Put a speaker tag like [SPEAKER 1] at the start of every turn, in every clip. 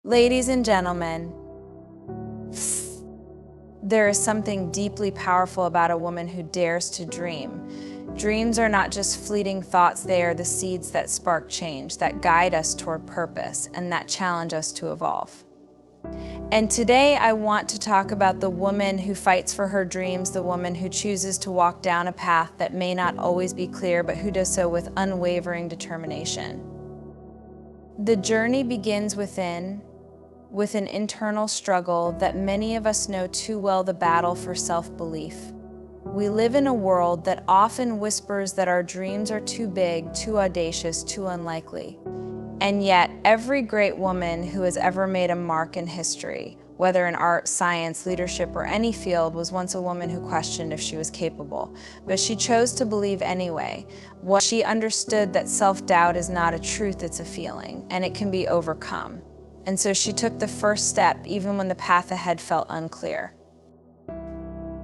[SPEAKER 1] Ladies and gentlemen, there is something deeply powerful about a woman who dares to dream. Dreams are not just fleeting thoughts, they are the seeds that spark change, that guide us toward purpose, and that challenge us to evolve. And today I want to talk about the woman who fights for her dreams, the woman who chooses to walk down a path that may not always be clear, but who does so with unwavering determination. The journey begins within, with an internal struggle that many of us know too well, the battle for self-belief. We live in a world that often whispers that our dreams are too big, too audacious, too unlikely. And yet, every great woman who has ever made a mark in history, whether in art, science, leadership, or any field, was once a woman who questioned if she was capable. But she chose to believe anyway. She understood that self-doubt is not a truth, it's a feeling, and it can be overcome. And so she took the first step, even when the path ahead felt unclear.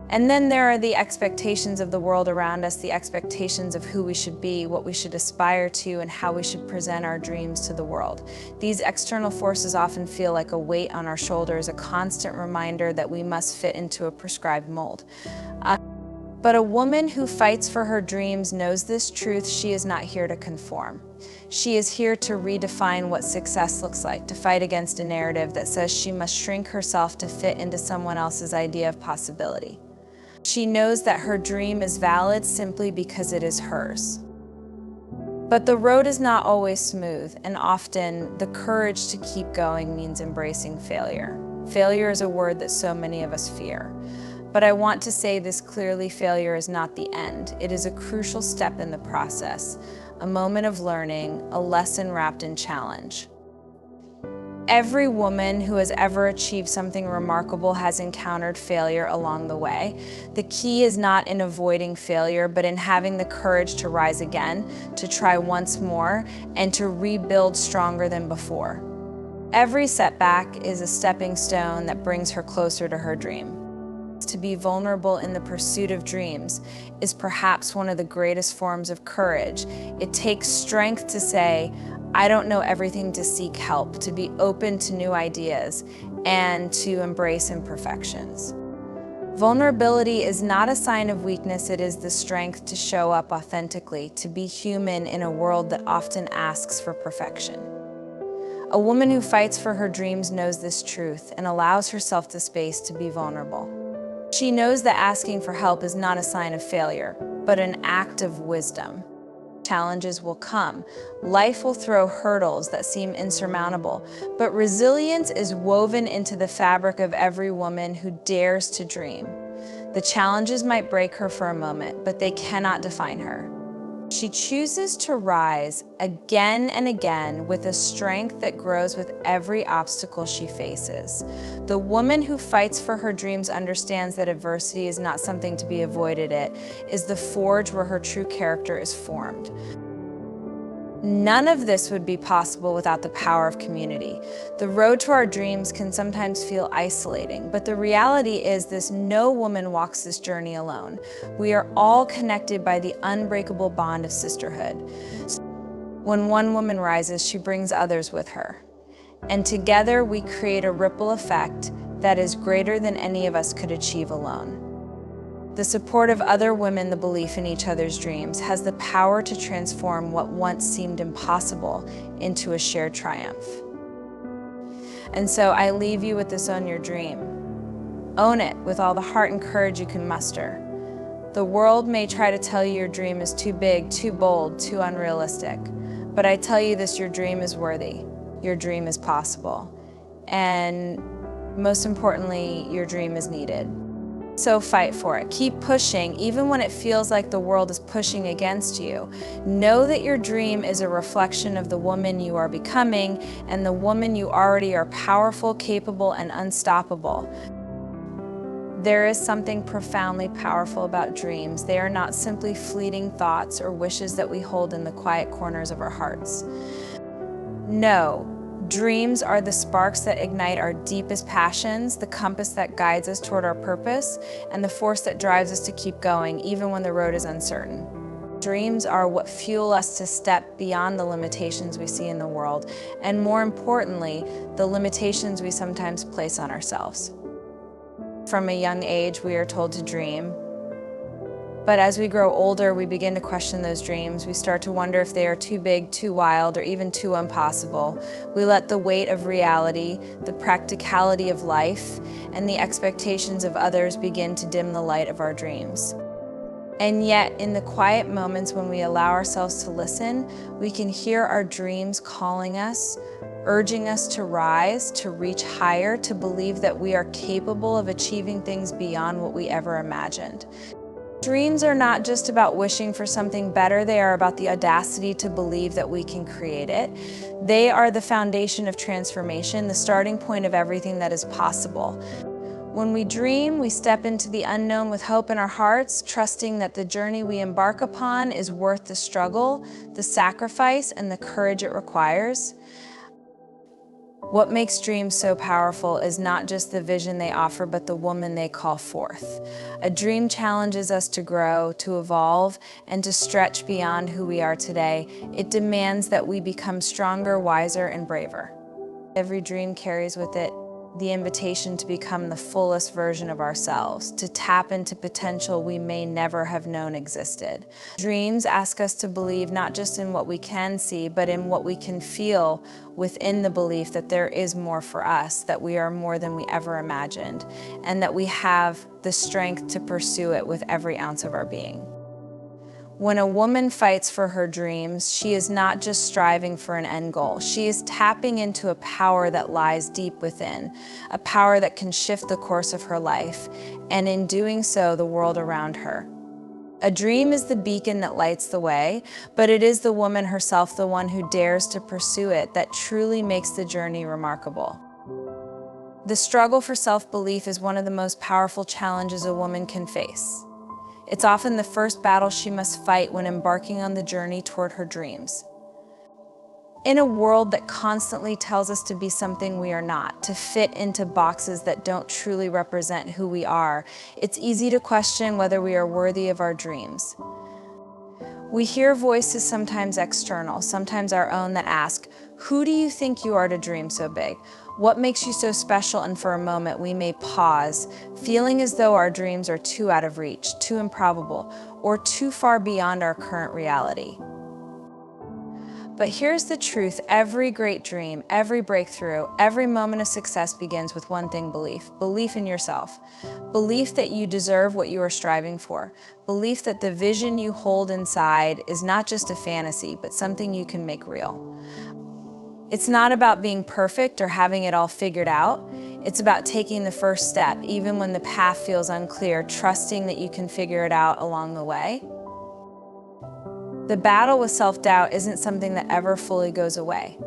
[SPEAKER 1] And then there are the expectations of the world around us, the expectations of who we should be, what we should aspire to, and how we should present our dreams to the world. These external forces often feel like a weight on our shoulders, a constant reminder that we must fit into a prescribed mold. But a woman who fights for her dreams knows this truth: she is not here to conform. She is here to redefine what success looks like, to fight against a narrative that says she must shrink herself to fit into someone else's idea of possibility. She knows that her dream is valid simply because it is hers. But the road is not always smooth, and often the courage to keep going means embracing failure. Failure is a word that so many of us fear. But I want to say this clearly: failure is not the end. It is a crucial step in the process, a moment of learning, a lesson wrapped in challenge. Every woman who has ever achieved something remarkable has encountered failure along the way. The key is not in avoiding failure, but in having the courage to rise again, to try once more, and to rebuild stronger than before. Every setback is a stepping stone that brings her closer to her dream. To be vulnerable in the pursuit of dreams is perhaps one of the greatest forms of courage. It takes strength to say, I don't know everything, to seek help, to be open to new ideas, and to embrace imperfections. Vulnerability is not a sign of weakness, it is the strength to show up authentically, to be human in a world that often asks for perfection. A woman who fights for her dreams knows this truth and allows herself the space to be vulnerable. She knows that asking for help is not a sign of failure, but an act of wisdom. Challenges will come. Life will throw hurdles that seem insurmountable, but resilience is woven into the fabric of every woman who dares to dream. The challenges might break her for a moment, but they cannot define her. She chooses to rise again and again with a strength that grows with every obstacle she faces. The woman who fights for her dreams understands that adversity is not something to be avoided, it is the forge where her true character is formed. None of this would be possible without the power of community. The road to our dreams can sometimes feel isolating, but the reality is this: no woman walks this journey alone. We are all connected by the unbreakable bond of sisterhood. When one woman rises, she brings others with her. And together we create a ripple effect that is greater than any of us could achieve alone. The support of other women, the belief in each other's dreams, has the power to transform what once seemed impossible into a shared triumph. And so I leave you with this: own your dream. Own it with all the heart and courage you can muster. The world may try to tell you your dream is too big, too bold, too unrealistic. But I tell you this: your dream is worthy. Your dream is possible. And most importantly, your dream is needed. So fight for it. Keep pushing, even when it feels like the world is pushing against you. Know that your dream is a reflection of the woman you are becoming, and the woman you already are: powerful, capable, and unstoppable. There is something profoundly powerful about dreams. They are not simply fleeting thoughts or wishes that we hold in the quiet corners of our hearts. No. Dreams are the sparks that ignite our deepest passions, the compass that guides us toward our purpose, and the force that drives us to keep going even when the road is uncertain. Dreams are what fuel us to step beyond the limitations we see in the world, and more importantly, the limitations we sometimes place on ourselves. From a young age, we are told to dream. But as we grow older, we begin to question those dreams. We start to wonder if they are too big, too wild, or even too impossible. We let the weight of reality, the practicality of life, and the expectations of others begin to dim the light of our dreams. And yet, in the quiet moments when we allow ourselves to listen, we can hear our dreams calling us, urging us to rise, to reach higher, to believe that we are capable of achieving things beyond what we ever imagined. Dreams are not just about wishing for something better, they are about the audacity to believe that we can create it. They are the foundation of transformation, the starting point of everything that is possible. When we dream, we step into the unknown with hope in our hearts, trusting that the journey we embark upon is worth the struggle, the sacrifice, and the courage it requires. What makes dreams so powerful is not just the vision they offer, but the woman they call forth. A dream challenges us to grow, to evolve, and to stretch beyond who we are today. It demands that we become stronger, wiser, and braver. Every dream carries with it the invitation to become the fullest version of ourselves, to tap into potential we may never have known existed. Dreams ask us to believe not just in what we can see, but in what we can feel within the belief that there is more for us, that we are more than we ever imagined, and that we have the strength to pursue it with every ounce of our being. When a woman fights for her dreams, she is not just striving for an end goal. She is tapping into a power that lies deep within, a power that can shift the course of her life, and in doing so, the world around her. A dream is the beacon that lights the way, but it is the woman herself, the one who dares to pursue it, that truly makes the journey remarkable. The struggle for self-belief is one of the most powerful challenges a woman can face. It's often the first battle she must fight when embarking on the journey toward her dreams. In a world that constantly tells us to be something we are not, to fit into boxes that don't truly represent who we are, it's easy to question whether we are worthy of our dreams. We hear voices, sometimes external, sometimes our own, that ask, "Who do you think you are to dream so big? What makes you so special?" And for a moment, we may pause, feeling as though our dreams are too out of reach, too improbable, or too far beyond our current reality. But here's the truth: every great dream, every breakthrough, every moment of success begins with one thing: belief. Belief in yourself. Belief that you deserve what you are striving for. Belief that the vision you hold inside is not just a fantasy, but something you can make real. It's not about being perfect or having it all figured out. It's about taking the first step, even when the path feels unclear, trusting that you can figure it out along the way. The battle with self-doubt isn't something that ever fully goes away.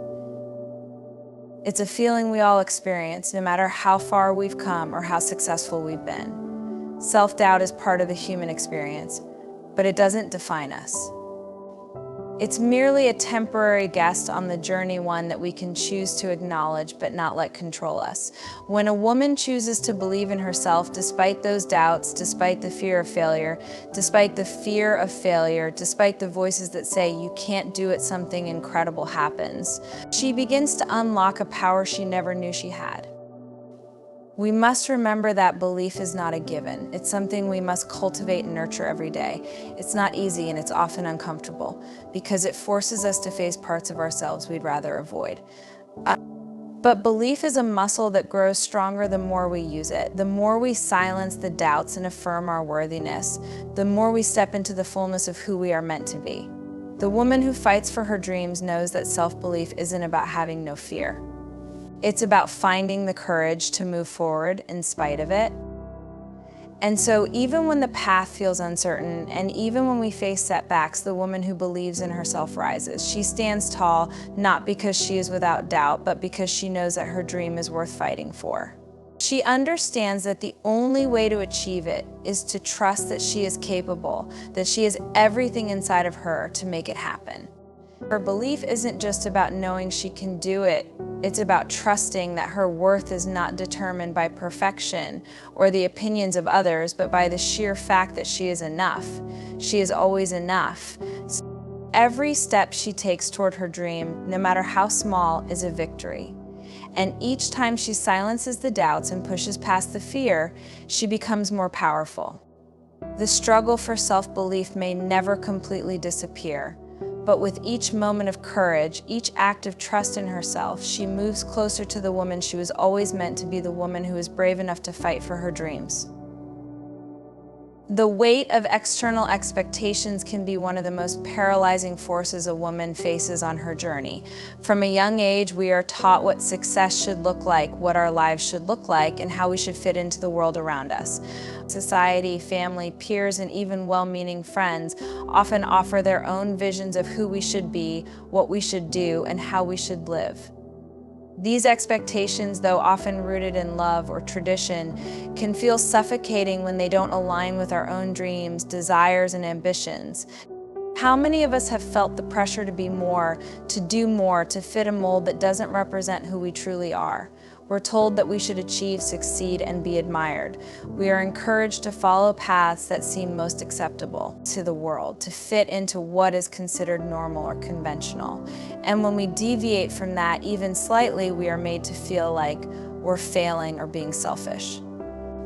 [SPEAKER 1] It's a feeling we all experience, no matter how far we've come or how successful we've been. Self-doubt is part of the human experience, but it doesn't define us. It's merely a temporary guest on the journey, one that we can choose to acknowledge but not let control us. When a woman chooses to believe in herself despite those doubts, despite the fear of failure, despite the voices that say you can't do it, something incredible happens. She begins to unlock a power she never knew she had. We must remember that belief is not a given. It's something we must cultivate and nurture every day. It's not easy, and it's often uncomfortable because it forces us to face parts of ourselves we'd rather avoid. But belief is a muscle that grows stronger the more we use it. The more we silence the doubts and affirm our worthiness, the more we step into the fullness of who we are meant to be. The woman who fights for her dreams knows that self-belief isn't about having no fear. It's about finding the courage to move forward in spite of it. And so even when the path feels uncertain, and even when we face setbacks, the woman who believes in herself rises. She stands tall, not because she is without doubt, but because she knows that her dream is worth fighting for. She understands that the only way to achieve it is to trust that she is capable, that she has everything inside of her to make it happen. Her belief isn't just about knowing she can do it. It's about trusting that her worth is not determined by perfection or the opinions of others, but by the sheer fact that she is enough. She is always enough. Every step she takes toward her dream, no matter how small, is a victory. And each time she silences the doubts and pushes past the fear, she becomes more powerful. The struggle for self-belief may never completely disappear, but with each moment of courage, each act of trust in herself, she moves closer to the woman she was always meant to be, the woman who is brave enough to fight for her dreams. The weight of external expectations can be one of the most paralyzing forces a woman faces on her journey. From a young age, we are taught what success should look like, what our lives should look like, and how we should fit into the world around us. Society, family, peers, and even well-meaning friends often offer their own visions of who we should be, what we should do, and how we should live. These expectations, though often rooted in love or tradition, can feel suffocating when they don't align with our own dreams, desires, and ambitions. How many of us have felt the pressure to be more, to do more, to fit a mold that doesn't represent who we truly are? We're told that we should achieve, succeed, and be admired. We are encouraged to follow paths that seem most acceptable to the world, to fit into what is considered normal or conventional. And when we deviate from that even slightly, we are made to feel like we're failing or being selfish.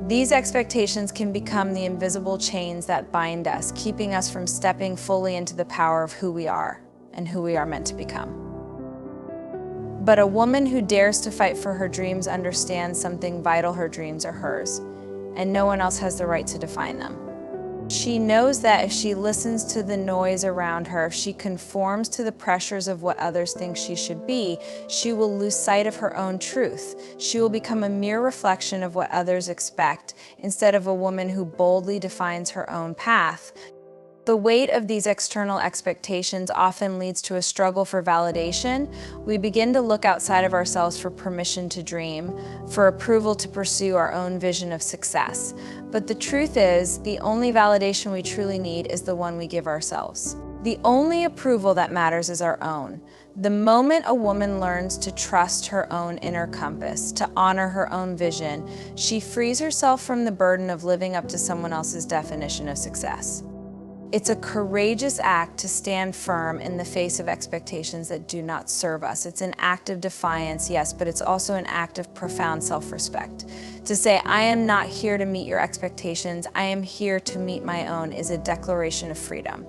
[SPEAKER 1] These expectations can become the invisible chains that bind us, keeping us from stepping fully into the power of who we are and who we are meant to become. But a woman who dares to fight for her dreams understands something vital: her dreams are hers, and no one else has the right to define them. She knows that if she listens to the noise around her, if she conforms to the pressures of what others think she should be, she will lose sight of her own truth. She will become a mere reflection of what others expect, instead of a woman who boldly defines her own path. The weight of these external expectations often leads to a struggle for validation. We begin to look outside of ourselves for permission to dream, for approval to pursue our own vision of success. But the truth is, the only validation we truly need is the one we give ourselves. The only approval that matters is our own. The moment a woman learns to trust her own inner compass, to honor her own vision, she frees herself from the burden of living up to someone else's definition of success. It's a courageous act to stand firm in the face of expectations that do not serve us. It's an act of defiance, yes, but it's also an act of profound self-respect. To say, I am not here to meet your expectations, I am here to meet my own, is a declaration of freedom.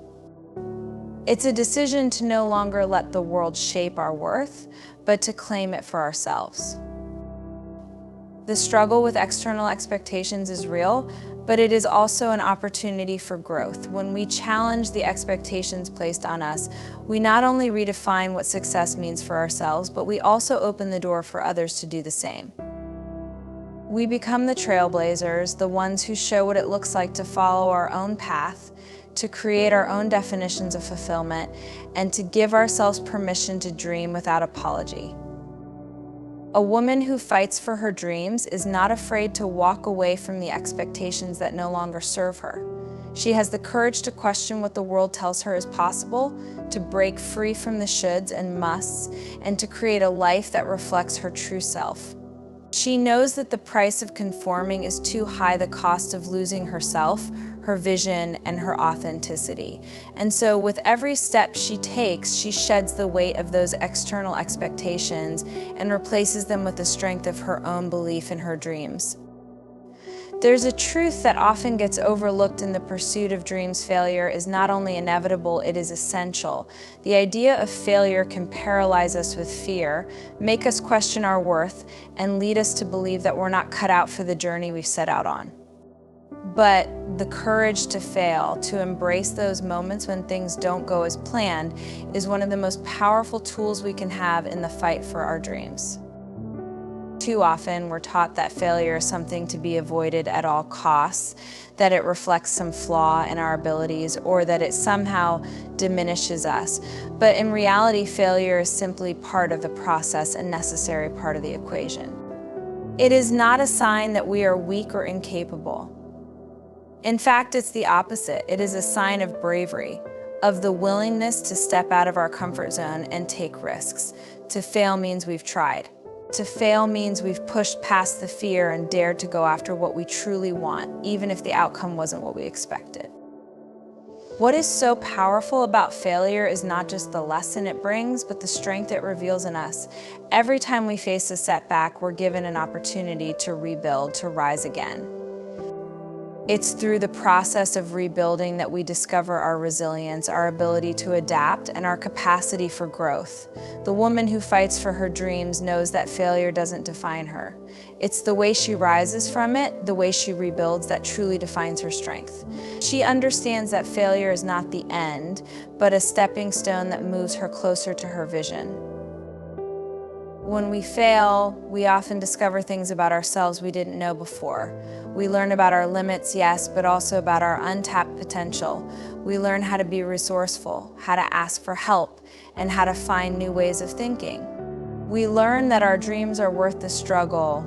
[SPEAKER 1] It's a decision to no longer let the world shape our worth, but to claim it for ourselves. The struggle with external expectations is real, but it is also an opportunity for growth. When we challenge the expectations placed on us, we not only redefine what success means for ourselves, but we also open the door for others to do the same. We become the trailblazers, the ones who show what it looks like to follow our own path, to create our own definitions of fulfillment, and to give ourselves permission to dream without apology. A woman who fights for her dreams is not afraid to walk away from the expectations that no longer serve her. She has the courage to question what the world tells her is possible, to break free from the shoulds and musts, and to create a life that reflects her true self. She knows that the price of conforming is too high, the cost of losing herself, her vision, and her authenticity. And so with every step she takes, she sheds the weight of those external expectations and replaces them with the strength of her own belief in her dreams. There's a truth that often gets overlooked in the pursuit of dreams. Failure is not only inevitable, it is essential. The idea of failure can paralyze us with fear, make us question our worth, and lead us to believe that we're not cut out for the journey we've set out on. But the courage to fail, to embrace those moments when things don't go as planned, is one of the most powerful tools we can have in the fight for our dreams. Too often, we're taught that failure is something to be avoided at all costs, that it reflects some flaw in our abilities, or that it somehow diminishes us. But in reality, failure is simply part of the process, a necessary part of the equation. It is not a sign that we are weak or incapable. In fact, it's the opposite. It is a sign of bravery, of the willingness to step out of our comfort zone and take risks. To fail means we've tried. To fail means we've pushed past the fear and dared to go after what we truly want, even if the outcome wasn't what we expected. What is so powerful about failure is not just the lesson it brings, but the strength it reveals in us. Every time we face a setback, we're given an opportunity to rebuild, to rise again. It's through the process of rebuilding that we discover our resilience, our ability to adapt, and our capacity for growth. The woman who fights for her dreams knows that failure doesn't define her. It's the way she rises from it, the way she rebuilds, that truly defines her strength. She understands that failure is not the end, but a stepping stone that moves her closer to her vision. When we fail, we often discover things about ourselves we didn't know before. We learn about our limits, yes, but also about our untapped potential. We learn how to be resourceful, how to ask for help, and how to find new ways of thinking. We learn that our dreams are worth the struggle,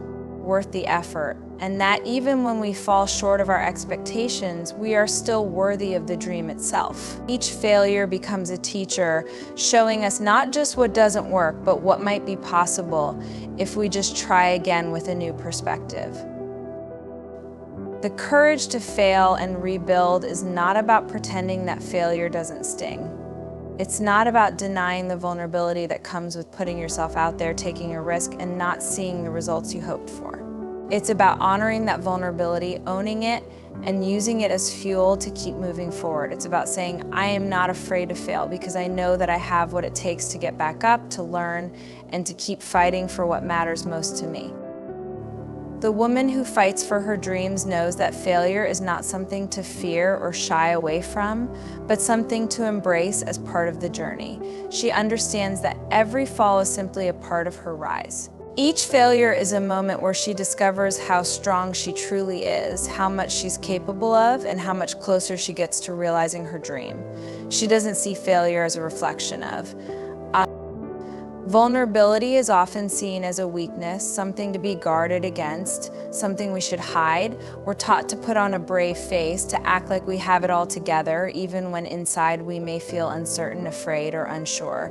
[SPEAKER 1] worth the effort, and that even when we fall short of our expectations, we are still worthy of the dream itself. Each failure becomes a teacher, showing us not just what doesn't work, but what might be possible if we just try again with a new perspective. The courage to fail and rebuild is not about pretending that failure doesn't sting. It's not about denying the vulnerability that comes with putting yourself out there, taking a risk, and not seeing the results you hoped for. It's about honoring that vulnerability, owning it, and using it as fuel to keep moving forward. It's about saying, I am not afraid to fail because I know that I have what it takes to get back up, to learn, and to keep fighting for what matters most to me. The woman who fights for her dreams knows that failure is not something to fear or shy away from, but something to embrace as part of the journey. She understands that every fall is simply a part of her rise. Each failure is a moment where she discovers how strong she truly is, how much she's capable of, and how much closer she gets to realizing her dream. She doesn't see failure as a reflection of. Vulnerability is often seen as a weakness, something to be guarded against, something we should hide. We're taught to put on a brave face, to act like we have it all together, even when inside we may feel uncertain, afraid, or unsure.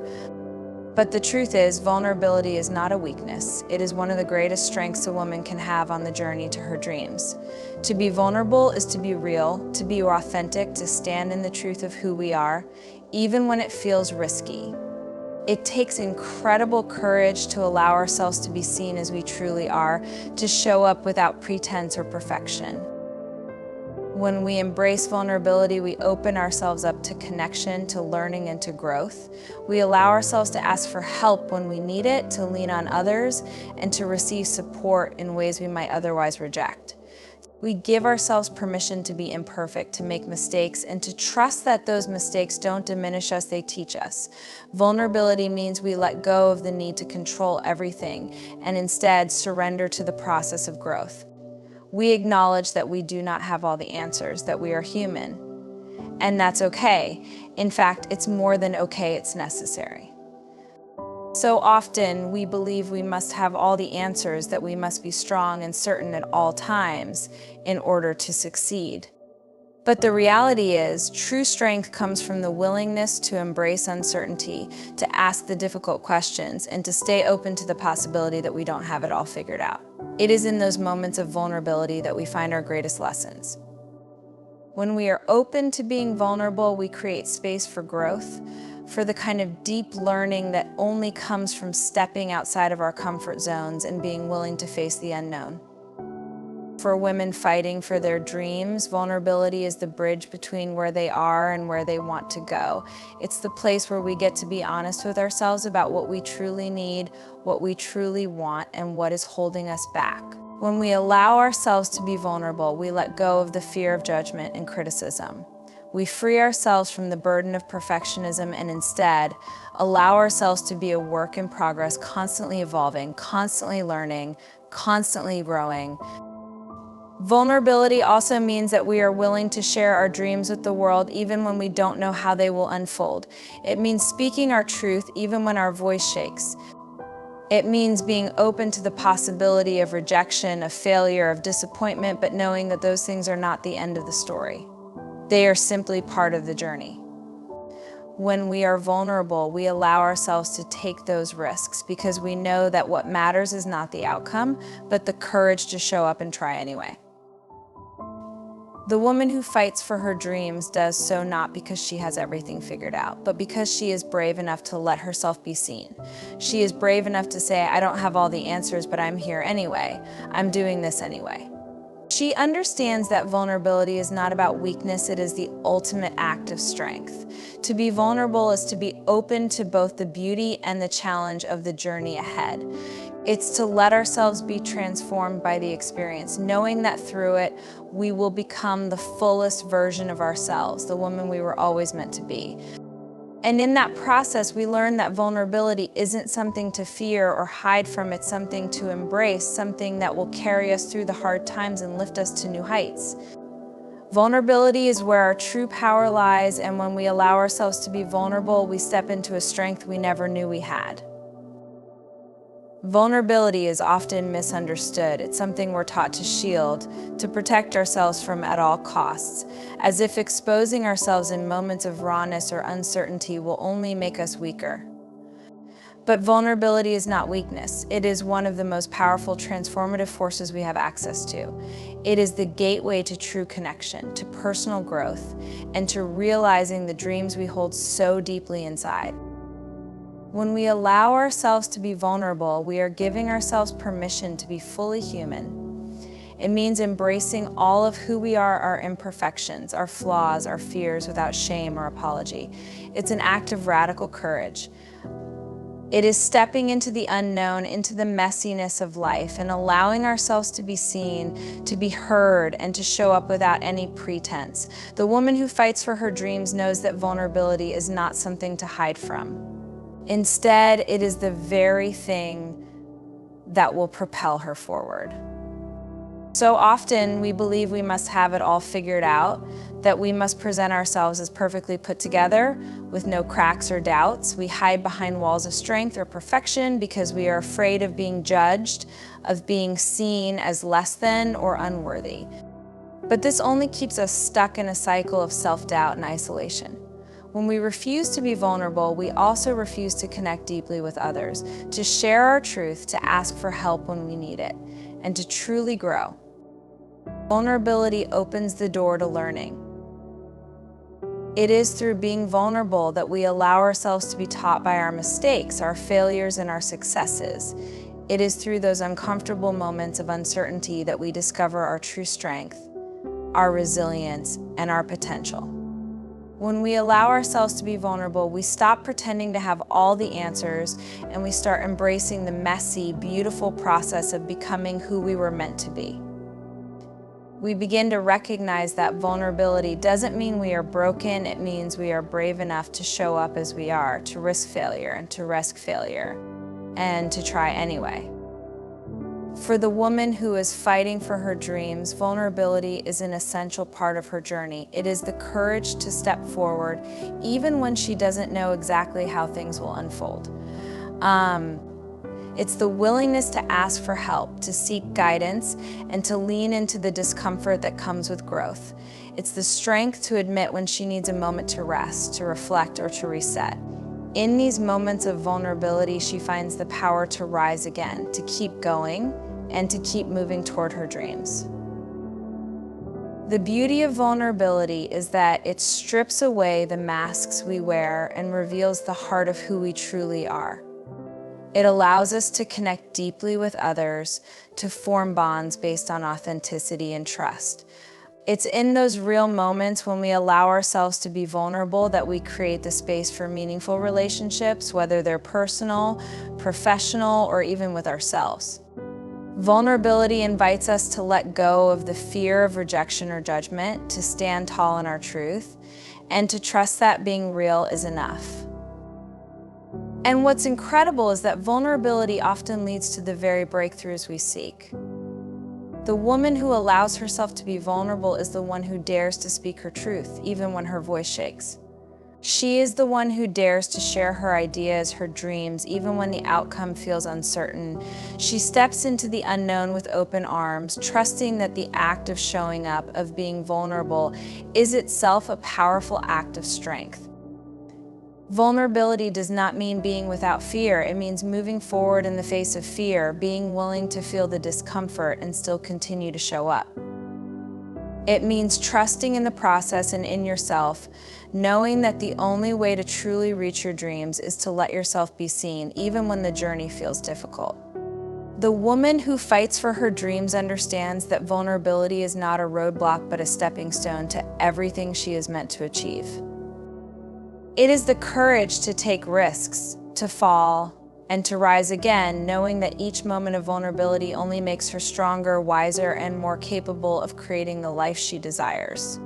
[SPEAKER 1] But the truth is, vulnerability is not a weakness. It is one of the greatest strengths a woman can have on the journey to her dreams. To be vulnerable is to be real, to be authentic, to stand in the truth of who we are, even when it feels risky. It takes incredible courage to allow ourselves to be seen as we truly are, to show up without pretense or perfection. When we embrace vulnerability, we open ourselves up to connection, to learning, and to growth. We allow ourselves to ask for help when we need it, to lean on others, and to receive support in ways we might otherwise reject. We give ourselves permission to be imperfect, to make mistakes, and to trust that those mistakes don't diminish us, they teach us. Vulnerability means we let go of the need to control everything and instead surrender to the process of growth. We acknowledge that we do not have all the answers, that we are human, and that's okay. In fact, it's more than okay, it's necessary. So often, we believe we must have all the answers, that we must be strong and certain at all times in order to succeed. But the reality is, true strength comes from the willingness to embrace uncertainty, to ask the difficult questions, and to stay open to the possibility that we don't have it all figured out. It is in those moments of vulnerability that we find our greatest lessons. When we are open to being vulnerable, we create space for growth, for the kind of deep learning that only comes from stepping outside of our comfort zones and being willing to face the unknown. For women fighting for their dreams, vulnerability is the bridge between where they are and where they want to go. It's the place where we get to be honest with ourselves about what we truly need, what we truly want, and what is holding us back. When we allow ourselves to be vulnerable, we let go of the fear of judgment and criticism. We free ourselves from the burden of perfectionism and instead allow ourselves to be a work in progress, constantly evolving, constantly learning, constantly growing. Vulnerability also means that we are willing to share our dreams with the world even when we don't know how they will unfold. It means speaking our truth even when our voice shakes. It means being open to the possibility of rejection, of failure, of disappointment, but knowing that those things are not the end of the story. They are simply part of the journey. When we are vulnerable, we allow ourselves to take those risks because we know that what matters is not the outcome, but the courage to show up and try anyway. The woman who fights for her dreams does so not because she has everything figured out, but because she is brave enough to let herself be seen. She is brave enough to say, I don't have all the answers, but I'm here anyway. I'm doing this anyway. She understands that vulnerability is not about weakness, it is the ultimate act of strength. To be vulnerable is to be open to both the beauty and the challenge of the journey ahead. It's to let ourselves be transformed by the experience, knowing that through it, we will become the fullest version of ourselves, the woman we were always meant to be. And in that process, we learn that vulnerability isn't something to fear or hide from, it's something to embrace, something that will carry us through the hard times and lift us to new heights. Vulnerability is where our true power lies, and when we allow ourselves to be vulnerable, we step into a strength we never knew we had. Vulnerability is often misunderstood. It's something we're taught to shield, to protect ourselves from at all costs, as if exposing ourselves in moments of rawness or uncertainty will only make us weaker. But vulnerability is not weakness. It is one of the most powerful transformative forces we have access to. It is the gateway to true connection, to personal growth, and to realizing the dreams we hold so deeply inside. When we allow ourselves to be vulnerable, we are giving ourselves permission to be fully human. It means embracing all of who we are, our imperfections, our flaws, our fears, without shame or apology. It's an act of radical courage. It is stepping into the unknown, into the messiness of life, and allowing ourselves to be seen, to be heard, and to show up without any pretense. The woman who fights for her dreams knows that vulnerability is not something to hide from. Instead, it is the very thing that will propel her forward. So often, we believe we must have it all figured out, that we must present ourselves as perfectly put together, with no cracks or doubts. We hide behind walls of strength or perfection because we are afraid of being judged, of being seen as less than or unworthy. But this only keeps us stuck in a cycle of self-doubt and isolation. When we refuse to be vulnerable, we also refuse to connect deeply with others, to share our truth, to ask for help when we need it, and to truly grow. Vulnerability opens the door to learning. It is through being vulnerable that we allow ourselves to be taught by our mistakes, our failures, and our successes. It is through those uncomfortable moments of uncertainty that we discover our true strength, our resilience, and our potential. When we allow ourselves to be vulnerable, we stop pretending to have all the answers, and we start embracing the messy, beautiful process of becoming who we were meant to be. We begin to recognize that vulnerability doesn't mean we are broken, it means we are brave enough to show up as we are, to risk failure and to risk failure, and to try anyway. For the woman who is fighting for her dreams, vulnerability is an essential part of her journey. It is the courage to step forward, even when she doesn't know exactly how things will unfold. It's the willingness to ask for help, to seek guidance, and to lean into the discomfort that comes with growth. It's the strength to admit when she needs a moment to rest, to reflect, or to reset. In these moments of vulnerability, she finds the power to rise again, to keep going, and to keep moving toward her dreams. The beauty of vulnerability is that it strips away the masks we wear and reveals the heart of who we truly are. It allows us to connect deeply with others, to form bonds based on authenticity and trust. It's in those real moments when we allow ourselves to be vulnerable that we create the space for meaningful relationships, whether they're personal, professional, or even with ourselves. Vulnerability invites us to let go of the fear of rejection or judgment, to stand tall in our truth, and to trust that being real is enough. And what's incredible is that vulnerability often leads to the very breakthroughs we seek. The woman who allows herself to be vulnerable is the one who dares to speak her truth, even when her voice shakes. She is the one who dares to share her ideas, her dreams, even when the outcome feels uncertain. She steps into the unknown with open arms, trusting that the act of showing up, of being vulnerable, is itself a powerful act of strength. Vulnerability does not mean being without fear. It means moving forward in the face of fear, being willing to feel the discomfort and still continue to show up. It means trusting in the process and in yourself, knowing that the only way to truly reach your dreams is to let yourself be seen, even when the journey feels difficult. The woman who fights for her dreams understands that vulnerability is not a roadblock but a stepping stone to everything she is meant to achieve. It is the courage to take risks, to fall, and to rise again, knowing that each moment of vulnerability only makes her stronger, wiser, and more capable of creating the life she desires.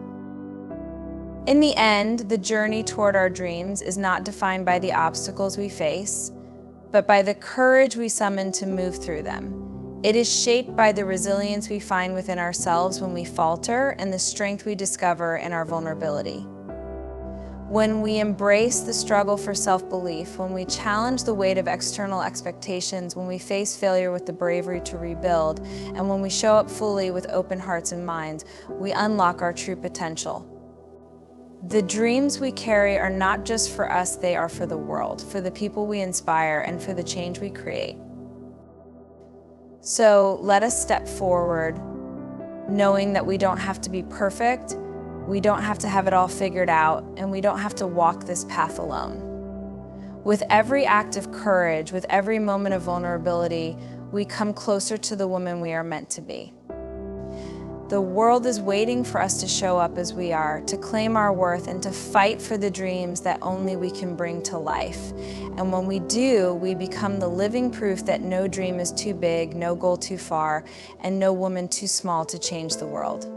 [SPEAKER 1] In the end, the journey toward our dreams is not defined by the obstacles we face, but by the courage we summon to move through them. It is shaped by the resilience we find within ourselves when we falter and the strength we discover in our vulnerability. When we embrace the struggle for self-belief, when we challenge the weight of external expectations, when we face failure with the bravery to rebuild, and when we show up fully with open hearts and minds, we unlock our true potential. The dreams we carry are not just for us, they are for the world, for the people we inspire, and for the change we create. So let us step forward, knowing that we don't have to be perfect, we don't have to have it all figured out, and we don't have to walk this path alone. With every act of courage, with every moment of vulnerability, we come closer to the woman we are meant to be. The world is waiting for us to show up as we are, to claim our worth, and to fight for the dreams that only we can bring to life. And when we do, we become the living proof that no dream is too big, no goal too far, and no woman too small to change the world.